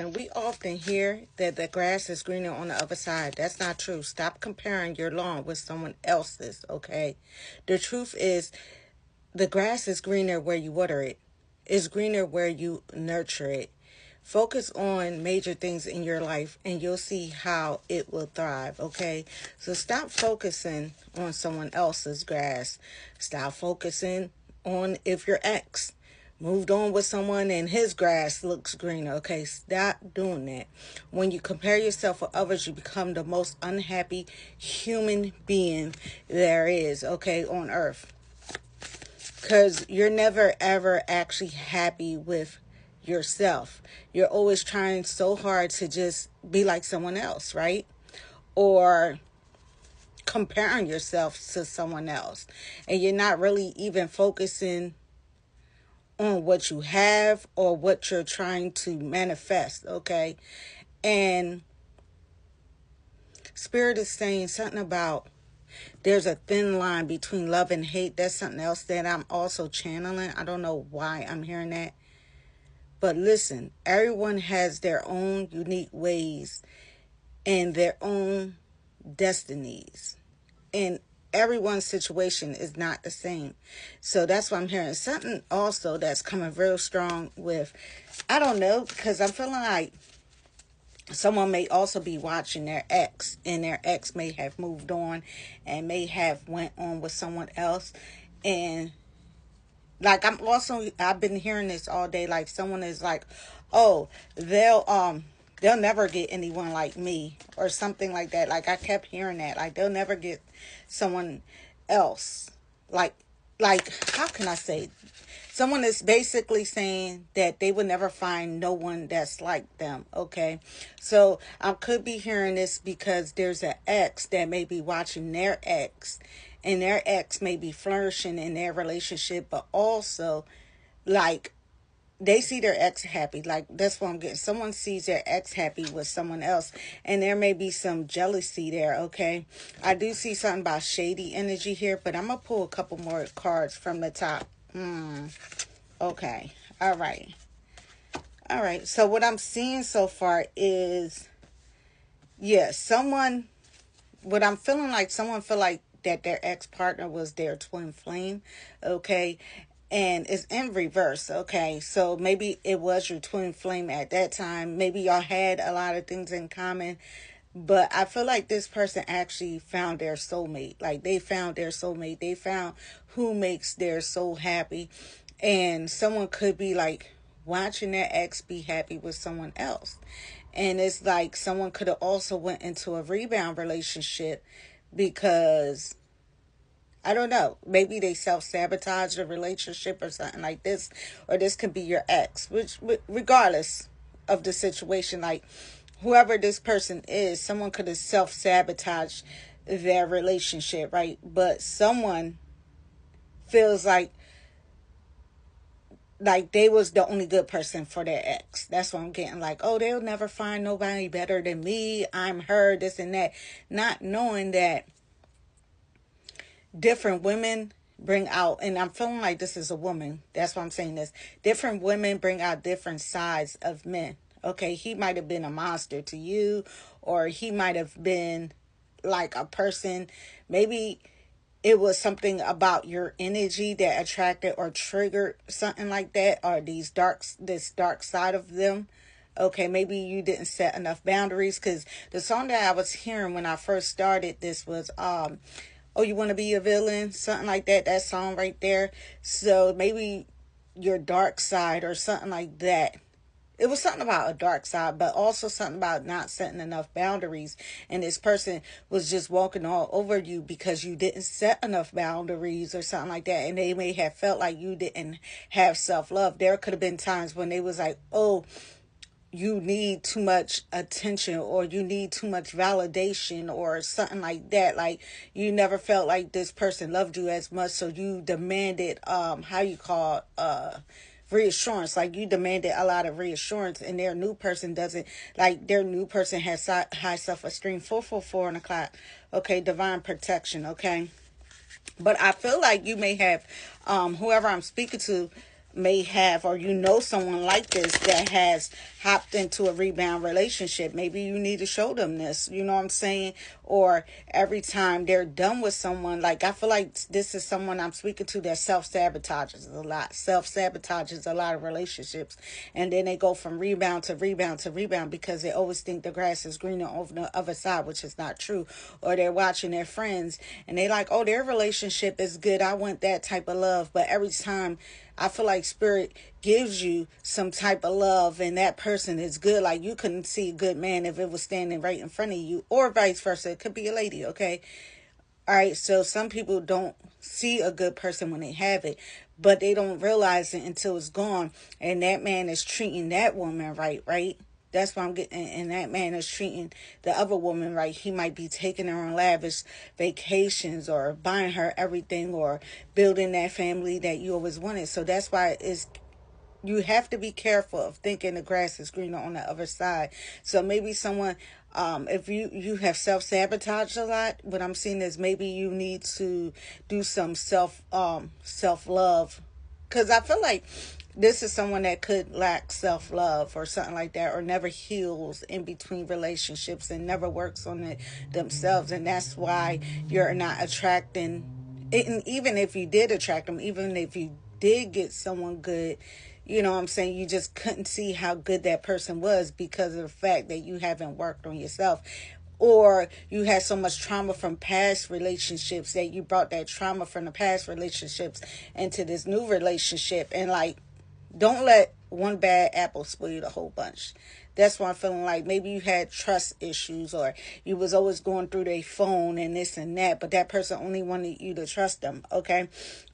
And we often hear that the grass is greener on the other side. That's not true. Stop comparing your lawn with someone else's, okay? The truth is, the grass is greener where you water it. It's greener where you nurture it. Focus on major things in your life and you'll see how it will thrive, okay? So stop focusing on someone else's grass. Stop focusing on if your ex moved on with someone and his grass looks greener. Okay, stop doing that. When you compare yourself with others, you become the most unhappy human being there is, okay, on earth. Because you're never ever actually happy with yourself. You're always trying so hard to just be like someone else, right? Or comparing yourself to someone else. And you're not really even focusing on what you have or what you're trying to manifest, okay? And Spirit is saying something about there's a thin line between love and hate. That's something else that I'm also channeling. I don't know why I'm hearing that. But listen, everyone has their own unique ways and their own destinies. And everyone's situation is not the same. So that's what I'm hearing. Something also that's coming real strong with, I don't know, because I'm feeling like someone may also be watching their ex, and their ex may have moved on and may have went on with someone else. And like I've been hearing this all day, like someone is like, oh, they'll never get anyone like me or something like that. Like I kept hearing that, like they'll never get someone else like how can I say, someone is basically saying that they would never find no one that's like them, okay? So I could be hearing this because there's an ex that may be watching their ex, and their ex may be flourishing in their relationship, but also, like, they see their ex happy. Like, that's what I'm getting. Someone sees their ex happy with someone else, and there may be some jealousy there, okay? I do see something about shady energy here, but I'm going to pull a couple more cards from the top. Okay. All right. All right. So what I'm seeing so far is, yeah, what I'm feeling like, someone feel like that their ex-partner was their twin flame, okay? And it's in reverse, okay? So maybe it was your twin flame at that time. Maybe y'all had a lot of things in common. But I feel like this person actually found their soulmate. Like they found their soulmate. They found who makes their soul happy. And someone could be like watching their ex be happy with someone else. And it's like someone could have also went into a rebound relationship because, I don't know, maybe they self-sabotage the relationship or something like this. Or this could be your ex, which regardless of the situation, like whoever this person is, someone could have self-sabotaged their relationship, right? But someone feels like they was the only good person for their ex. That's what I'm getting. Like, oh, they'll never find nobody better than me. I'm her, this and that. Not knowing that different women bring out, and I'm feeling like this is a woman. That's why I'm saying this. Different women bring out different sides of men. Okay, he might have been a monster to you, or he might have been like a person. Maybe it was something about your energy that attracted or triggered something like that, or this dark side of them. Okay, maybe you didn't set enough boundaries, because the song that I was hearing when I first started this was oh, you want to be a villain, something like that, that song right there. So maybe your dark side or something like that. It was something about a dark side, but also something about not setting enough boundaries. And this person was just walking all over you because you didn't set enough boundaries or something like that. And they may have felt like you didn't have self-love. There could have been times when they was like, oh, you need too much attention, or you need too much validation or something like that. Like you never felt like this person loved you as much, so you demanded reassurance. Like you demanded a lot of reassurance, and their new person doesn't. Like their new person has high self-esteem. 444 on the clock. Okay, divine protection. Okay, but I feel like you may have whoever I'm speaking to may have, or you know someone like this that has hopped into a rebound relationship. Maybe you need to show them this, you know what I'm saying? Or every time they're done with someone, like I feel like this is someone I'm speaking to that self-sabotages a lot. Self-sabotages a lot of relationships. And then they go from rebound to rebound to rebound because they always think the grass is greener over the other side, which is not true. Or they're watching their friends and they like, oh, their relationship is good, I want that type of love. But every time I feel like spirit gives you some type of love and that person is good. Like you couldn't see a good man if it was standing right in front of you, or vice versa. It could be a lady, okay? All right, so some people don't see a good person when they have it, but they don't realize it until it's gone. And that man is treating that woman right, right? That's what I'm getting. And that man is treating the other woman right. He might be taking her on lavish vacations or buying her everything or building that family that you always wanted. So that's why you have to be careful of thinking the grass is greener on the other side. So maybe someone, if you have self-sabotage a lot, what I'm seeing is maybe you need to do some self-love. Because I feel like this is someone that could lack self-love or something like that, or never heals in between relationships and never works on it themselves. And that's why you're not attracting, and even if you did attract them, even if you did get someone good, you know what I'm saying, you just couldn't see how good that person was because of the fact that you haven't worked on yourself. Or you had so much trauma from past relationships that you brought that trauma from the past relationships into this new relationship. And like, don't let one bad apple spoil the whole bunch. That's why I'm feeling like maybe you had trust issues, or you was always going through their phone and this and that, but that person only wanted you to trust them, okay?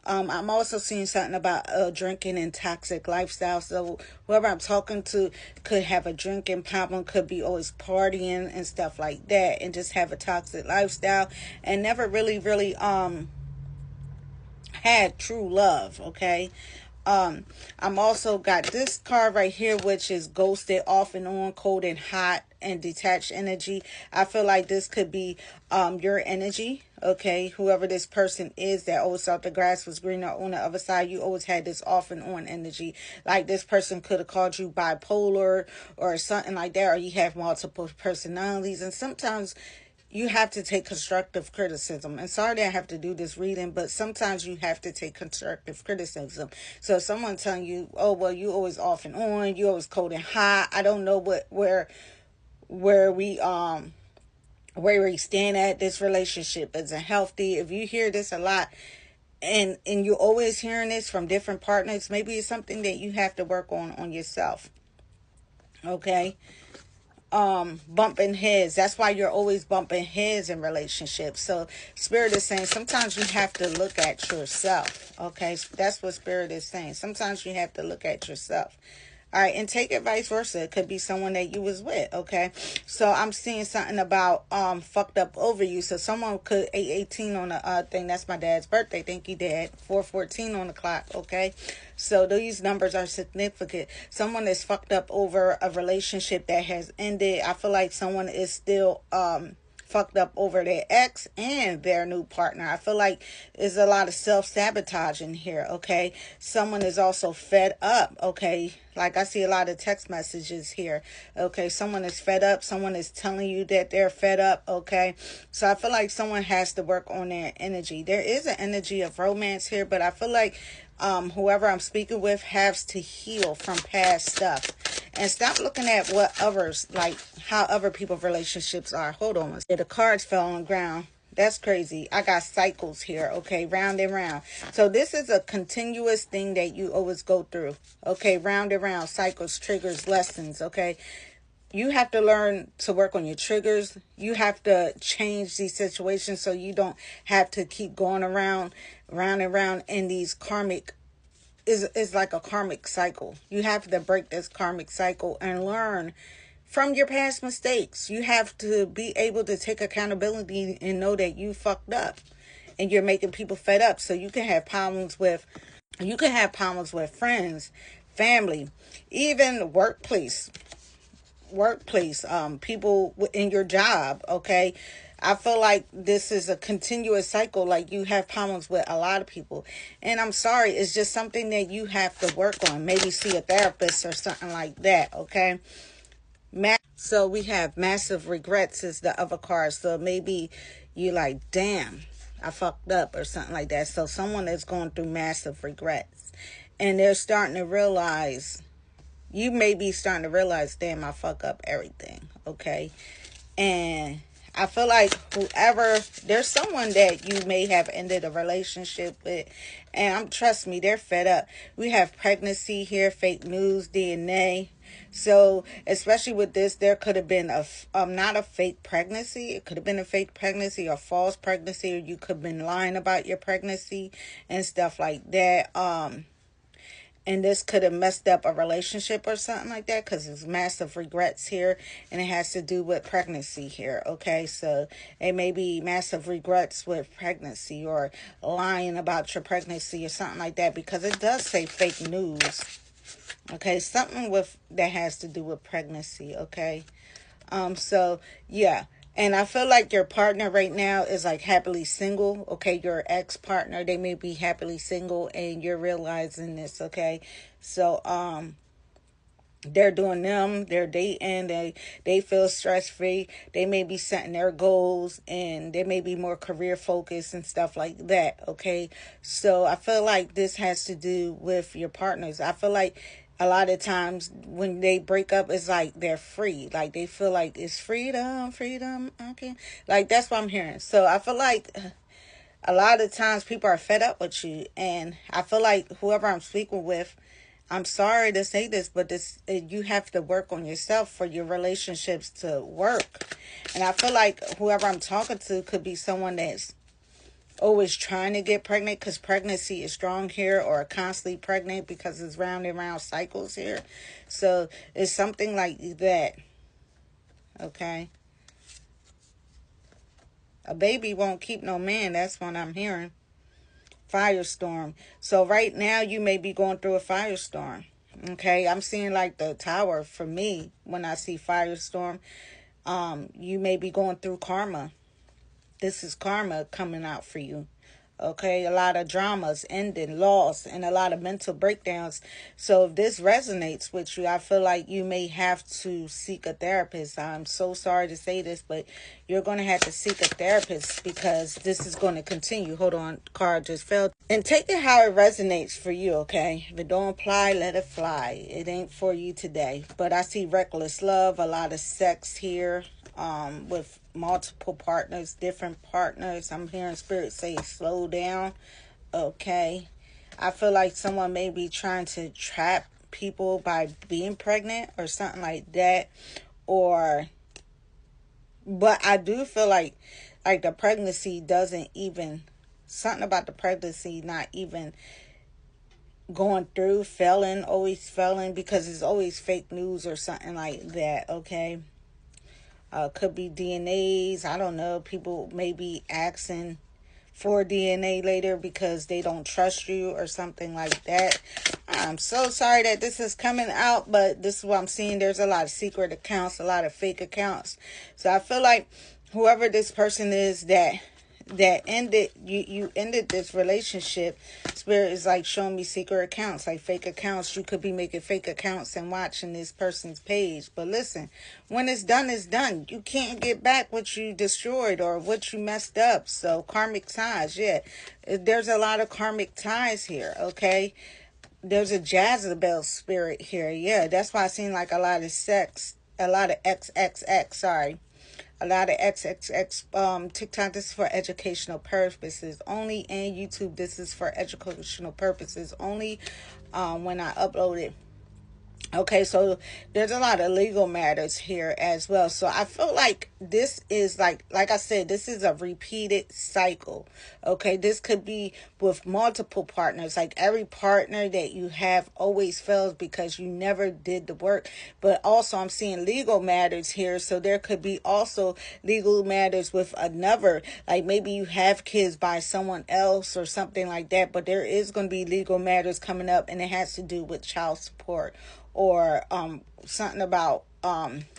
I'm also seeing something about drinking and toxic lifestyle. So whoever I'm talking to could have a drinking problem, could be always partying and stuff like that, and just have a toxic lifestyle and never really had true love, okay? I'm also got this card right here, which is ghosted, off and on, cold and hot, and detached energy. I feel like this could be your energy, okay? Whoever this person is that always thought the grass was greener on the other side, you always had this off and on energy. Like this person could have called you bipolar or something like that, or you have multiple personalities. And sometimes you have to take constructive criticism. And sorry that I have to do this reading, but sometimes you have to take constructive criticism. So if someone telling you, oh, well, you always off and on, you always cold and hot, I don't know where we stand at, this relationship isn't healthy. If you hear this a lot, and you're always hearing this from different partners, maybe it's something that you have to work on yourself, okay? Bumping heads, that's why you're always bumping heads in relationships. So spirit is saying sometimes you have to look at yourself, okay? That's what spirit is saying. Sometimes you have to look at yourself. All right, and take it vice versa. It could be someone that you was with, okay? So I'm seeing something about fucked up over you. So someone could 818 on the thing. That's my dad's birthday. Thank you, Dad. 414 on the clock, okay? So these numbers are significant. Someone is fucked up over a relationship that has ended. I feel like someone is still fucked up over their ex and their new partner. I feel like there's a lot of self-sabotage in here, okay? Someone is also fed up, okay? Like I see a lot of text messages here, okay? Someone is fed up. Someone is telling you that they're fed up, okay? So I feel like someone has to work on their energy. There is an energy of romance here, but I feel like whoever I'm speaking with has to heal from past stuff. And stop looking at what others, like how other people's relationships are. Hold on. The cards fell on the ground. That's crazy. I got cycles here, okay? Round and round. So this is a continuous thing that you always go through, okay? Round and round, cycles, triggers, lessons, okay? You have to learn to work on your triggers. You have to change these situations so you don't have to keep going around, round and round in these karmic, is like a karmic cycle. You have to break this karmic cycle and learn from your past mistakes. You have to be able to take accountability and know that you fucked up and you're making people fed up. So you can have problems with friends, family, even workplace. workplace, people in your job, okay? I feel like this is a continuous cycle. Like, you have problems with a lot of people. And I'm sorry, it's just something that you have to work on. Maybe see a therapist or something like that, okay? So we have massive regrets is the other card. So maybe you like, damn, I fucked up or something like that. So someone is going through massive regrets. And they're starting to realize, you may be starting to realize, damn, I fuck up everything, okay? And I feel like there's someone that you may have ended a relationship with, and trust me, they're fed up. We have pregnancy here, fake news, DNA. So, especially with this, there could have been not a fake pregnancy. It could have been a fake pregnancy or false pregnancy, or you could have been lying about your pregnancy and stuff like that. And this could have messed up a relationship or something like that, because there's massive regrets here, and it has to do with pregnancy here, okay? So it may be massive regrets with pregnancy or lying about your pregnancy or something like that, because it does say fake news, okay? Something with that has to do with pregnancy, okay? So yeah. And I feel like your partner right now is like happily single, okay? Your ex-partner, they may be happily single and you're realizing this, okay? So, they're doing them, they're dating, they feel stress-free. They may be setting their goals and they may be more career focused and stuff like that, okay? So I feel like this has to do with your partners. I feel like a lot of times when they break up, it's like they're free. Like they feel like it's freedom, okay? Like that's what I'm hearing. So I feel like a lot of times people are fed up with you, and I feel like whoever I'm speaking with, I'm sorry to say this, but you have to work on yourself for your relationships to work. And I feel like whoever I'm talking to could be someone that's always trying to get pregnant, because pregnancy is strong here, or constantly pregnant because it's round and round cycles here. So it's something like that, okay? A baby won't keep no man. That's what I'm hearing. Firestorm. So right now you may be going through a firestorm. Okay, I'm seeing like the tower for me when I see firestorm. You may be going through karma. This is karma coming out for you. Okay, a lot of dramas, ending, loss, and a lot of mental breakdowns. So if this resonates with you, I feel like you may have to seek a therapist. I'm so sorry to say this, but you're going to have to seek a therapist, because this is going to continue. Hold on, card just fell. And take it how it resonates for you, okay? If it don't apply, let it fly. It ain't for you today. But I see reckless love, a lot of sex here, with multiple partners, different partners. I'm hearing spirit say slow down, okay? I feel like someone may be trying to trap people by being pregnant or something like that. But I do feel like the pregnancy doesn't even, something about the pregnancy not even going through, always failing, because it's always fake news or something like that, okay? Could be DNAs. I don't know. People may be asking for DNA later because they don't trust you or something like that. I'm so sorry that this is coming out, but this is what I'm seeing. There's a lot of secret accounts, a lot of fake accounts. So I feel like whoever this person is that ended, you ended this relationship, spirit is like showing me secret accounts, like fake accounts. You could be making fake accounts and watching this person's page. But listen, when it's done, it's done. You can't get back what you destroyed or what you messed up. So karmic ties, yeah, there's a lot of karmic ties here, okay? There's a Jezebel spirit here, yeah. That's why I seen like a lot of sex, a lot of XXX, sorry, a lot of XXX. TikTok, this is for educational purposes only, and YouTube, this is for educational purposes only. When I upload it. Okay, so there's a lot of legal matters here as well. So I feel like this is like I said, this is a repeated cycle. Okay, this could be with multiple partners. Like every partner that you have always fails because you never did the work. But also I'm seeing legal matters here. So there could be also legal matters with another, like maybe you have kids by someone else or something like that. But there is going to be legal matters coming up, and it has to do with child support, or something about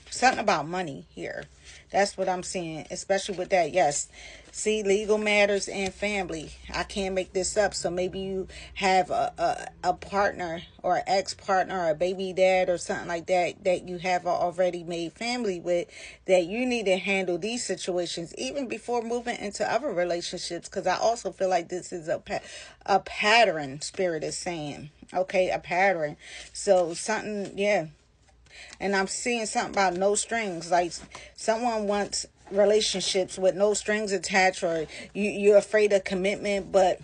something about money here. That's what I'm seeing, especially with that. Yes. See, legal matters and family. I can't make this up. So maybe you have a partner or ex-partner or a baby dad or something like that that you have already made family with, that you need to handle these situations even before moving into other relationships. Because I also feel like this is a pattern, Spirit is saying. Okay, a pattern. So something, yeah. And I'm seeing something about no strings. Like someone wants relationships with no strings attached, or you're afraid of commitment. But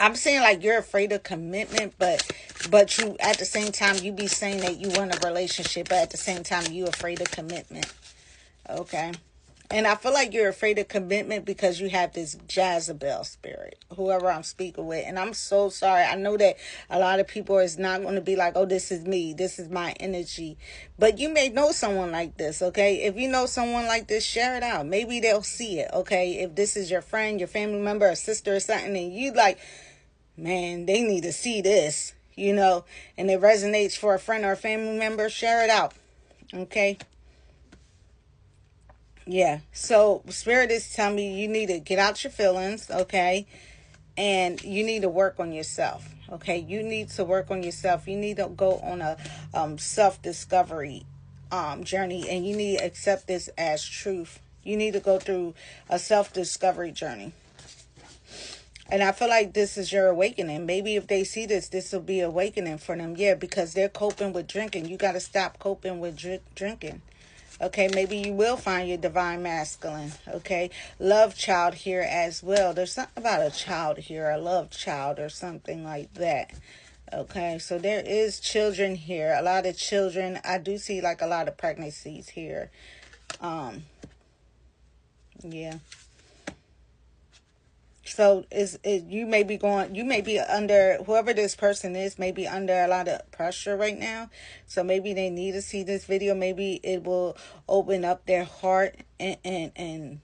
I'm saying like you're afraid of commitment, but you at the same time you be saying that you want a relationship, but at the same time you afraid of commitment. Okay. And I feel like you're afraid of commitment because you have this Jezebel spirit, whoever I'm speaking with. And I'm so sorry. I know that a lot of people is not going to be like, oh, this is me. This is my energy. But you may know someone like this, okay? If you know someone like this, share it out. Maybe they'll see it, okay? If this is your friend, your family member, a sister or something, and you like, man, they need to see this, and it resonates for a friend or a family member, share it out, okay? Yeah, so Spirit is telling me you need to get out your feelings, okay? And you need to work on yourself, okay? You need to work on yourself. You need to go on a self-discovery journey, and you need to accept this as truth. You need to go through a self-discovery journey. And I feel like this is your awakening. Maybe if they see this, this will be awakening for them. Yeah, because they're coping with drinking. You got to stop coping with drinking. Okay, maybe you will find your divine masculine. Okay, love child here as well. There's something about a child here, a love child or something like that. Okay, so there is children here. A lot of children. I do see like a lot of pregnancies here. Yeah. So you may be under, whoever this person is may be under a lot of pressure right now. So maybe they need to see this video. Maybe it will open up their heart, and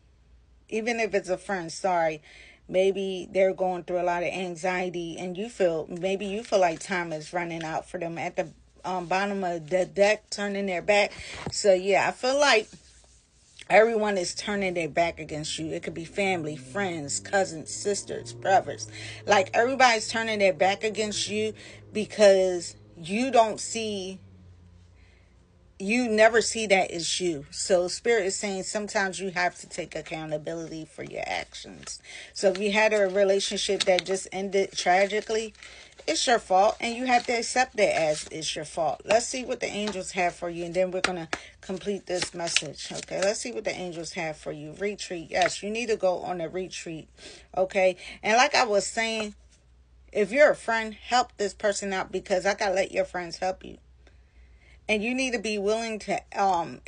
even if it's a friend, sorry, maybe they're going through a lot of anxiety, and maybe you feel like time is running out for them at the bottom of the deck, turning their back. So yeah, I feel like everyone is turning their back against you. It could be family, friends, cousins, sisters, brothers. Like everybody's turning their back against you because you never see that as you. So Spirit is saying sometimes you have to take accountability for your actions. So if you had a relationship that just ended tragically, it's your fault, and you have to accept that as it's your fault. Let's see what the angels have for you, and then we're going to complete this message. Okay, let's see what the angels have for you. Retreat. Yes, you need to go on a retreat. Okay, and like I was saying, if you're a friend, help this person out, because I got to let your friends help you. And you need to be willing to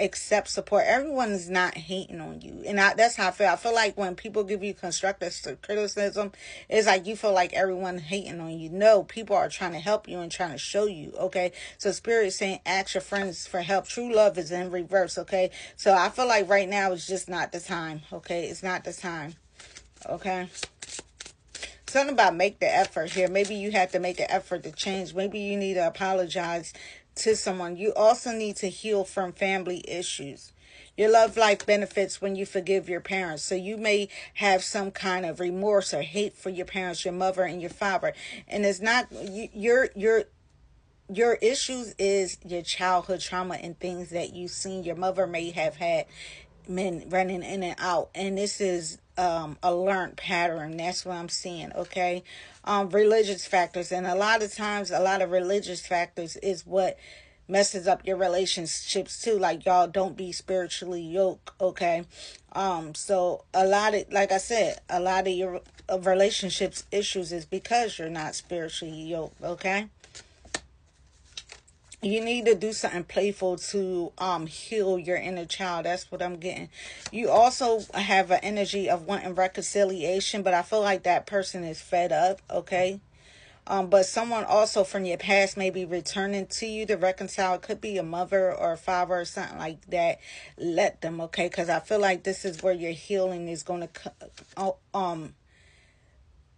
accept support. Everyone is not hating on you. And that's how I feel. I feel like when people give you constructive criticism, it's like you feel like everyone hating on you. No, people are trying to help you and trying to show you, okay? So Spirit is saying ask your friends for help. True love is in reverse, okay? So I feel like right now is just not the time, okay? It's not the time, okay? Something about make the effort here. Maybe you have to make an effort to change. Maybe you need to apologize to someone. You also need to heal from family issues. Your love life benefits when you forgive your parents. So you may have some kind of remorse or hate for your parents, your mother and your father. And it's not your issues is your childhood trauma and things that you've seen your mother may have had men running in and out, and this is a learned pattern. That's what I'm seeing, okay? Religious factors, and a lot of times a lot of religious factors is what messes up your relationships too. Like, y'all don't be spiritually yoked, okay? So a lot of, like I said, a lot of your relationships issues is because you're not spiritually yoked, okay? You need to do something playful to heal your inner child. That's what I'm getting. You also have an energy of wanting reconciliation, but I feel like that person is fed up, okay? But someone also from your past may be returning to you to reconcile. It could be a mother or a father or something like that. Let them, okay? Because I feel like this is where your healing is going to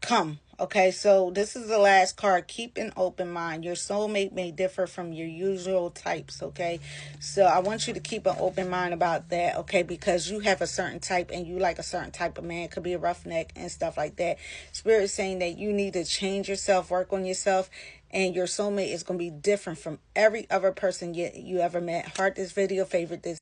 come, Okay, so this is the last card. Keep an open mind. Your soulmate may differ from your usual types, okay? So I want you to keep an open mind about that, okay? Because you have a certain type and you like a certain type of man. It could be a roughneck and stuff like that. Spirit is saying that you need to change yourself, work on yourself, and your soulmate is going to be different from every other person you ever met. Heart this video, favorite this.